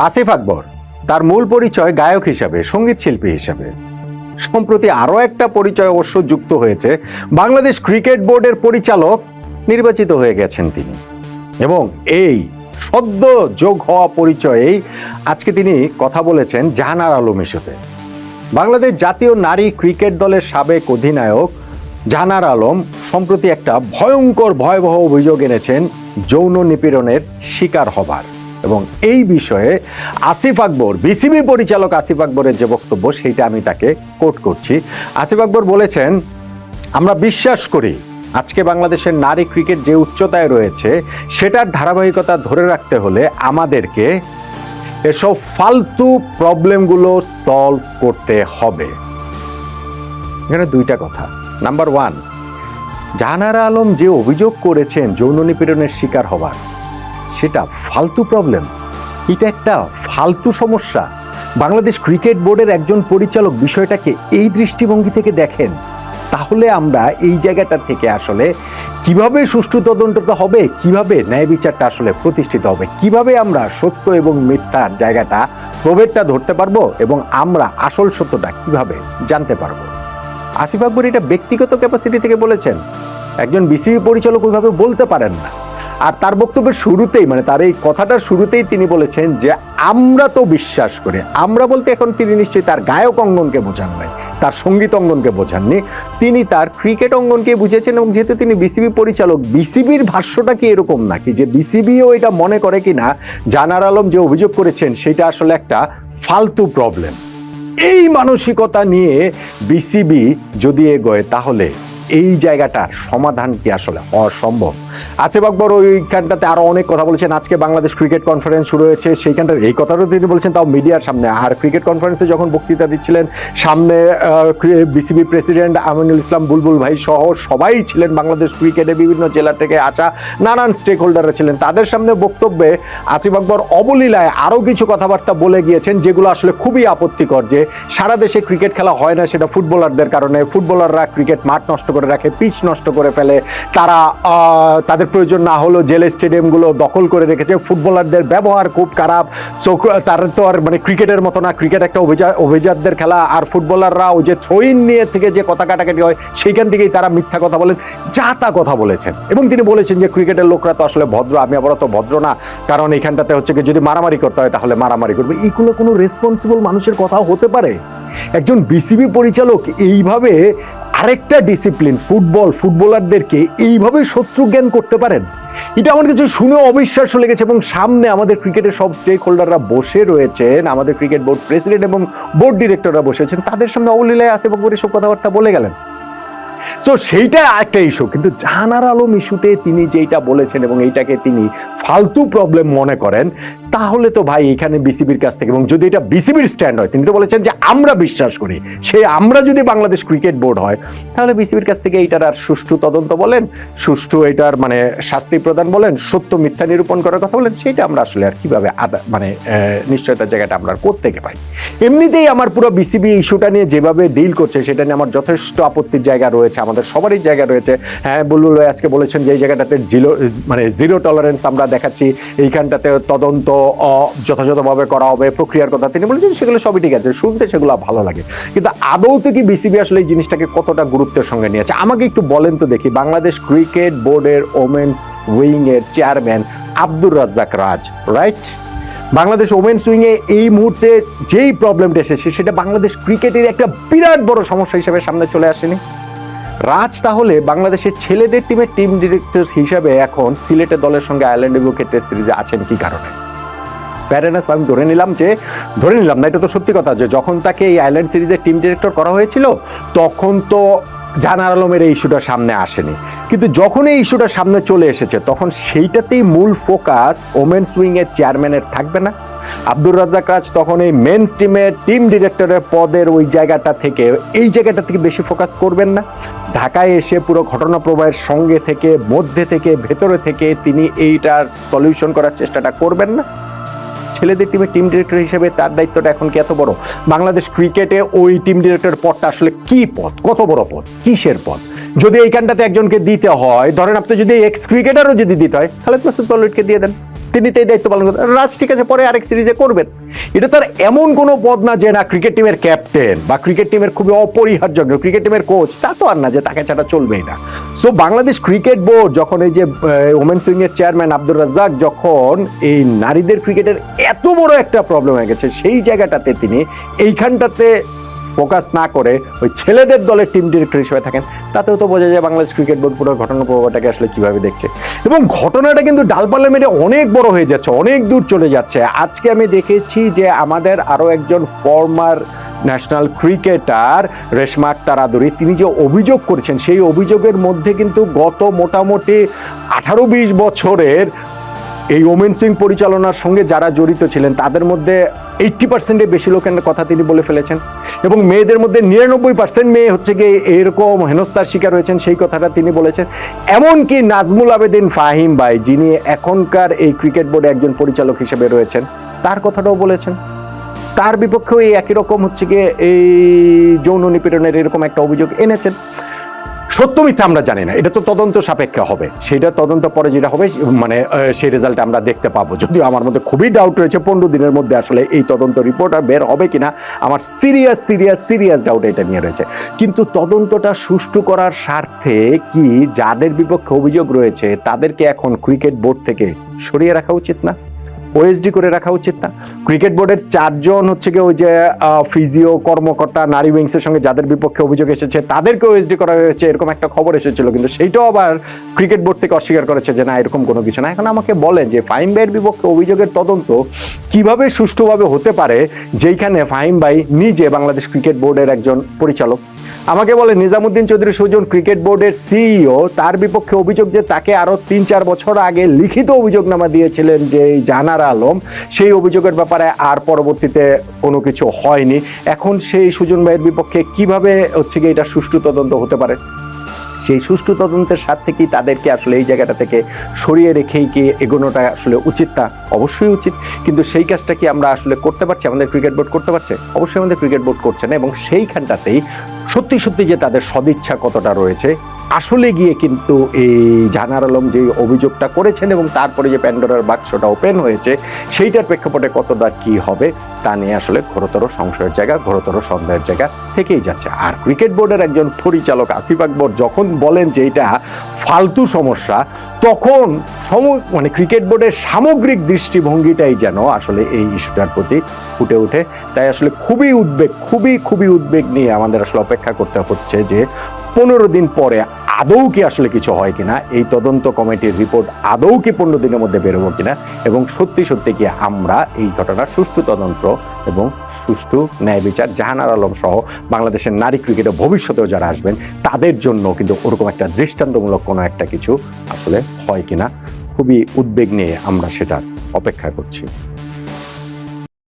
আসিফ আকবর তার মূল পরিচয় গায়ক হিসাবে, সঙ্গীত শিল্পী হিসাবে। সম্প্রতি আরো একটা পরিচয় অবশ্য যুক্ত হয়েছে, বাংলাদেশ ক্রিকেট বোর্ডের পরিচালক নির্বাচিত হয়ে গেছেন তিনি। এবং এই সদ্য যোগ হওয়া পরিচয়েই আজকে তিনি কথা বলেছেন জাহানারা আলম ইস্যুতে। বাংলাদেশ জাতীয় নারী ক্রিকেট দলের সাবেক অধিনায়ক জাহানারা আলম সম্প্রতি একটা ভয়ঙ্কর ভয়াবহ অভিযোগ এনেছেন যৌন নিপীড়নের শিকার হবার। এবং এই বিষয়ে আসিফ আকবর, বিসিবি পরিচালক আসিফ আকবরের যে বক্তব্য সেইটা আমি তাকে কোট করছি। আসিফ আকবর বলেছেন, আমরা বিশ্বাস করি আজকে বাংলাদেশের নারী ক্রিকেট যে উচ্চতায় রয়েছে সেটার ধারাবাহিকতা ধরে রাখতে হলে আমাদেরকে এসব ফালতু প্রবলেমগুলো সলভ করতে হবে। এখানে দুইটা কথা। নাম্বার ওয়ান, জাহানারা আলম যে অভিযোগ করেছেন যৌন নিপীড়নের শিকার হবার, সেটা ফালতু প্রবলেম, এটা একটা ফালতু সমস্যা। বাংলাদেশ ক্রিকেট বোর্ডের একজন পরিচালক বিষয়টাকে এই দৃষ্টিভঙ্গি থেকে দেখেন, তাহলে আমরা এই জায়গাটা থেকে আসলে কিভাবে সুষ্ঠু তদন্তটা হবে, কিভাবে ন্যায় বিচারটা আসলে প্রতিষ্ঠিত হবে, কিভাবে আমরা সত্য এবং মিথ্যার জায়গাটা, প্রভেদটা ধরতে পারবো এবং আমরা আসল সত্যটা কিভাবে জানতে পারবো। আসিফ আকবর এটা ব্যক্তিগত ক্যাপাসিটি থেকে বলেছেন, একজন বিসিবি পরিচালক ওইভাবে বলতে পারেন না। আর তার বক্তব্যের শুরুতেই, মানে তার এই কথাটার শুরুতেই তিনি বলেছেন যে আমরা তো বিশ্বাস করি। আমরা বলতে এখন তিনি নিশ্চয়ই তার গায়ক অঙ্গনকে বোঝান নাই, তার সঙ্গীত অঙ্গনকে বোঝাননি, তিনি তার ক্রিকেট অঙ্গনকে বুঝেছেন। এবং যেহেতু তিনি বিসিবি পরিচালক, বিসিবির ভাষ্যটা কি এরকম নাকি যে বিসিবিও এটা মনে করে কিনা জাহানারা আলম যে অভিযোগ করেছেন সেটা আসলে একটা ফালতু প্রবলেম। এই মানসিকতা নিয়ে বিসিবি যদি এগোয় তাহলে এই জায়গাটার সমাধান কি আসলে হওয়া সম্ভব? আসিফ আকবর ওইখানটাতে আরো অনেক কথা বলেছেন। আজকে বাংলাদেশ ক্রিকেট কনফারেন্স শুরু হয়েছে, সেইখানটার এই কথাটাও তিনি বলছেন, তাও মিডিয়ার সামনে। আর ক্রিকেট কনফারেন্সে যখন বক্তৃতা দিচ্ছিলেন, সামনে বিসিবি প্রেসিডেন্ট আমিনুল ইসলাম বুলবুল ভাই সহ সবাই ছিলেন, বাংলাদেশ ক্রিকেটে বিভিন্ন জেলা থেকে আসা নানান স্টেক হোল্ডাররা ছিলেন। তাদের সামনে বক্তব্যে আসিফ আকবর অবলীলায় আরও কিছু কথাবার্তা বলে গিয়েছেন যেগুলো আসলে খুবই আপত্তিকর। যে সারা দেশে ক্রিকেট খেলা হয় না সেটা ফুটবলারদের কারণে, ফুটবলাররা ক্রিকেট মাঠ নষ্ট করে রাখে, পিচ নষ্ট করে ফেলে, তারা তাদের প্রয়োজন না হলেও জেল স্টেডিয়ামগুলো দখল করে রেখেছে, ফুটবলারদের ব্যবহার খুব খারাপ। সো তার তো আর মানে ক্রিকেটের মতো না, ক্রিকেট একটা অভিজাতদের খেলা। আর ফুটবলাররা ওই যে থ্রোইন নিয়ে থেকে যে কথা কাটাকাটি হয় সেইখান থেকেই তারা মিথ্যা কথা বলেন, যা তা কথা বলেছেন। এবং তিনি বলেছেন যে ক্রিকেটের লোকরা তো আসলে ভদ্র, আমি আবার তো ভদ্র না, কারণ এখানটাতে হচ্ছে কি যদি মারামারি করতে হয় তাহলে মারামারি করবে। এইগুলো কোনো রেসপন্সিবল মানুষের কথাও হতে পারে? একজন বিসিবি পরিচালক এইভাবে আরেকটা ডিসিপ্লিন ফুটবলারদেরকে এইভাবে শত্রু জ্ঞান করতে পারেন? এটা আমার কাছে শুনে অবিশ্বাস্য লেগেছে। এবং সামনে আমাদের ক্রিকেটের সব স্টেক হোল্ডাররা বসে রয়েছেন, আমাদের ক্রিকেট বোর্ড প্রেসিডেন্ট এবং বোর্ড ডিরেক্টররা বসেছেন, তাদের সামনে অবলীলায় আসিফ আকবর এসব কথাবার্তা বলে গেলেন। সো সেইটা একটা ইস্যু। কিন্তু জাহানারা আলম ইস্যুতে তিনি যেটা বলেছেন এবং এইটাকে তিনি ফালতু প্রবলেম মনে করেন, তাহলে তো ভাই এখানে বিসিবির কাছ থেকে, এবং যদি এটা বিসিবির স্ট্যান্ড হয়, তিনি তো বলেছেন যে আমরা বিশ্বাস করি, সে আমরা যদি বাংলাদেশ ক্রিকেট বোর্ড হয় তাহলে বিসিবির কাছ থেকে এইটার আর সুষ্ঠু তদন্ত বলেন, সুষ্ঠু এটার মানে শাস্তি প্রদান বলেন, সত্য মিথ্যা নিরূপণ করার কথা বলেন, সেটা আমরা আসলে আর কিভাবে মানে নিশ্চয়তার জায়গাটা আমরা কোত্থেকে পাই? এমনিতেই আমার পুরো বিসিবি ইস্যুটা নিয়ে যেভাবে ডিল করছে সেটা নিয়ে আমার যথেষ্ট আপত্তির জায়গা রয়েছে, আমাদের সবারই জায়গা রয়েছে। হ্যাঁ, বুলবুল ভাই আজকে বলেছেন যে এই জায়গাটাতে জিরো টলারেন্স আমরা দেখাচ্ছি, এইখানটাতে তদন্ত যথাযথভাবে করা হবে, প্রক্রিয়ার কথা তিনি বলেছেন, সেগুলো সবই ঠিক আছে, শুনতে সেগুলো ভালো লাগে। কিন্তু আদৌ তো কি বিসিবি আসলে এই জিনিসটাকে কতটা গুরুত্বের সঙ্গে নিয়েছে? আমাকে একটু বলেন তো দেখি। বাংলাদেশ ক্রিকেট বোর্ডের ওমেন্স উইং এর চেয়ারম্যান আব্দুর রাজ্জাক রাজ, রাইট? বাংলাদেশ ওমেন্স উইং এ এই মুহূর্তে যেই প্রবলেমটা এসেছে সেটা বাংলাদেশ ক্রিকেটের একটা বিরাট বড় সমস্যা হিসেবে সামনে চলে আসেনি? রাজ তাহলে বাংলাদেশের ছেলেদের টিমের টিম ডিরেক্টর হিসাবে এখন সিলেটের দলের সঙ্গে আয়ারল্যান্ড বিপক্ষে টেস্ট সিরিজে আছেন কি কারণে? প্যারেনাস আমি ধরে নিলাম না, এটা তো সত্যি কথা যে যখন তাকে এই আয়ারল্যান্ড সিরিজের টিম ডিরেক্টর করা হয়েছিল তখন তো জাহানারা আলমের এই ইস্যুটা সামনে আসেনি। কিন্তু যখন এই ইস্যুটা সামনে চলে এসেছে তখন সেইটাতেই মূল ফোকাস ওমেন্স উইং এর চেয়ারম্যানের থাকবে না? আব্দুর রাজ্জাক রাজ তখন এই মেন্স টিমের টিম ডিরেক্টরের পদের ওই জায়গাটা থেকে, এই জায়গাটা থেকে বেশি ফোকাস করবেন না? ঢাকায় এসে পুরো ঘটনা প্রবাহের সঙ্গে থেকে, মধ্যে থেকে, ভেতরে থেকে তিনি এইটার সলিউশন করার চেষ্টাটা করবেন না? ছেলেদের টিমের টিম ডিরেক্টর হিসেবে তার দায়িত্বটা এখন কি এত বড়? বাংলাদেশ ক্রিকেটে ওই টিম ডিরেক্টর পদটা আসলে কি পদ, কত বড় পদ, কিসের পদ? যদি এইখানটাতে একজনকে দিতে হয়, ধরেন আপনি যদি এক্স ক্রিকেটারও যদি দিতে হয়, খালেদ মাসুদ পালোয়ারকে দিয়ে দেন। তিনি তো এই দায়িত্ব পালন করতেন। রাজ ঠিক আছে পরে আরেক সিরিজে করবেন, এটা তার এমন কোনো পদ না যে না ক্রিকেট টিমের ক্যাপ্টেন বা ক্রিকেট টিমের খুবই অপরিহার্য ক্রিকেট টিমের কোচ, তা তো আর না যে তাকে ছাড়া চলবেই না। সো বাংলাদেশ ক্রিকেট বোর্ড যখন এই যে ওমেন্স উইং এর চেয়ারম্যান আব্দুর রাজ্জাক যখন এই নারীদের ক্রিকেটের এত বড় একটা প্রবলেম হয়ে গেছে, সেই জায়গাটাতে তিনি এইখানটাতে ফোকাস না করে ওই ছেলেদের দলের টিম ডিরেক্টর হিসেবে থাকেন, তাতেও তো বোঝা যায় বাংলাদেশ ক্রিকেট বোর্ড পুরো ঘটনা প্রবাহটাকে আসলে কিভাবে দেখছে। এবং ঘটনাটা কিন্তু ডালপালা মেরে অনেক বড় হয়ে যাচ্ছে, অনেক দূর চলে যাচ্ছে। আজকে আমি দেখেছি যে আমাদের আরো একজন former national cricketer Reshma Akter Aduri, তিনি যে অভিযোগ করেছেন সেই অভিযোগের মধ্যে কিন্তু গত মোটামুটি 18-20 বছরের এই ওমেন্স উইং পরিচালনার সঙ্গে যারা জড়িত ছিলেন তাদের মধ্যে 80%-এর বেশি লোকের কথা তিনি বলে ফেলেছেন, এবং মেয়েদের মধ্যে 99% মেয়ে হচ্ছে গিয়ে এরকম হেনস্থার শিকার হয়েছেন সেই কথাটা তিনি বলেছেন। এমনকি নাজমুল আবেদিন ফাহিম ভাই, যিনি এখনকার এই ক্রিকেট বোর্ডে একজন পরিচালক হিসেবে রয়েছেন, তার কথাটাও বলেছেন। তার বিপক্ষেও এই একই রকম হচ্ছে গিয়ে এই যৌন নিপীড়নের এরকম একটা অভিযোগ এনেছেন। সত্য মিথ্যা আমরা জানি না, এটা তো তদন্ত সাপেক্ষে হবে, সেটা তদন্ত পরে যেটা হবে মানে সেই রেজাল্ট আমরা দেখতে পাবো। যদিও আমার মধ্যে খুবই ডাউট রয়েছে 15 দিনের মধ্যে আসলে এই তদন্ত রিপোর্ট বের হবে কিনা, আমার সিরিয়াস ডাউট এটা নিয়ে রয়েছে। কিন্তু তদন্তটা সুষ্ঠু করার স্বার্থে কি যাদের বিপক্ষে অভিযোগ রয়েছে তাদেরকে এখন ক্রিকেট বোর্ড থেকে সরিয়ে রাখা উচিত না, ওএসডি করে রাখা উচিত না? ক্রিকেট বোর্ডের 4 জন হচ্ছে গিয়ে ওই যে ফিজিও কর্মকর্তা নারী উইংসের সঙ্গে যাদের বিপক্ষে অভিযোগ এসেছে তাদেরকে ওএসডি করা হয়েছে, এরকম একটা খবর এসেছিল, কিন্তু সেইটাও আবার ক্রিকেট বোর্ড থেকে অস্বীকার করেছে যে না এরকম কোনো কিছু না। এখন আমাকে বলেন যে ফাহিম ভাইয়ের বিপক্ষে অভিযোগের তদন্ত কিভাবে সুষ্ঠুভাবে হতে পারে যেইখানে ফাহিম ভাই নিজে বাংলাদেশ ক্রিকেট বোর্ডের একজন পরিচালক? আমাকে বলে নিজামুদ্দিন চৌধুরী সুজন ক্রিকেট বোর্ডের সিইও, তার বিপক্ষে অভিযোগ যে তাকে আরো 3-4 বছর আগে লিখিত অভিযোগনামা দিয়েছিলেন যে জাহানারা আলম, সেই অভিযোগের ব্যাপারে আর পরবর্তীতে কোনো কিছু হয়নি। এখন সেই সুজন ভাইয়ের বিপক্ষে কিভাবে হচ্ছে গিয়ে এটা সুষ্ঠু তদন্ত হতে পারে? সেই সুষ্ঠু তদন্তের স্বার্থে কি তাদেরকে আসলে এই জায়গাটা থেকে সরিয়ে রেখেই কি এগোনোটা আসলে উচিত? না, অবশ্যই উচিত। কিন্তু সেই কাজটা কি আমরা আসলে করতে পারছি? আমাদের ক্রিকেট বোর্ড করতে পারছে? অবশ্যই আমাদের ক্রিকেট বোর্ড করছে না। এবং সেইখানটাতেই সত্যি যে তাদের সদিচ্ছা কতটা রয়েছে, আসলে গিয়ে কিন্তু এই জাহানারা আলম যে অভিযোগটা করেছেন এবং তারপরে যে প্যান্ডোরার বাক্সটা ওপেন হয়েছে সেইটার প্রেক্ষাপটে কতটা কি হবে তা নিয়ে আসলে ঘোরতর সংশয়ের জায়গা, ঘোরতর সন্দেহের জায়গা থেকেই যাচ্ছে। আর ক্রিকেট বোর্ডের একজন পরিচালক আসিফ আকবর যখন বলেন যে এটা ফালতু সমস্যা, তখন মানে ক্রিকেট বোর্ডের সামগ্রিক দৃষ্টিভঙ্গিটাই যেন আসলে এই ইস্যুটার প্রতি ফুটে ওঠে। তাই আসলে খুবই উদ্বেগ নিয়ে আমাদের আসলে অপেক্ষা করতে হচ্ছে যে 15 দিন পরে আদৌ কি আসলে কিছু হয় কিনা, এই তদন্ত কমিটির রিপোর্ট আদৌ কি 15 দিনের মধ্যে বেরোবো কিনা, এবং সত্যি কি আমরা এই ঘটনার সুষ্ঠু তদন্ত এবং সুষ্ঠু ন্যায় বিচার জাহানারা আলম সহ বাংলাদেশের নারী ক্রিকেটে ভবিষ্যতেও যারা আসবেন তাদের জন্য কিন্তু ওরকম একটা দৃষ্টান্তমূলক কোনো একটা কিছু আসলে হয় কিনা, খুবই উদ্বেগ নিয়ে আমরা সেটা অপেক্ষা করছি।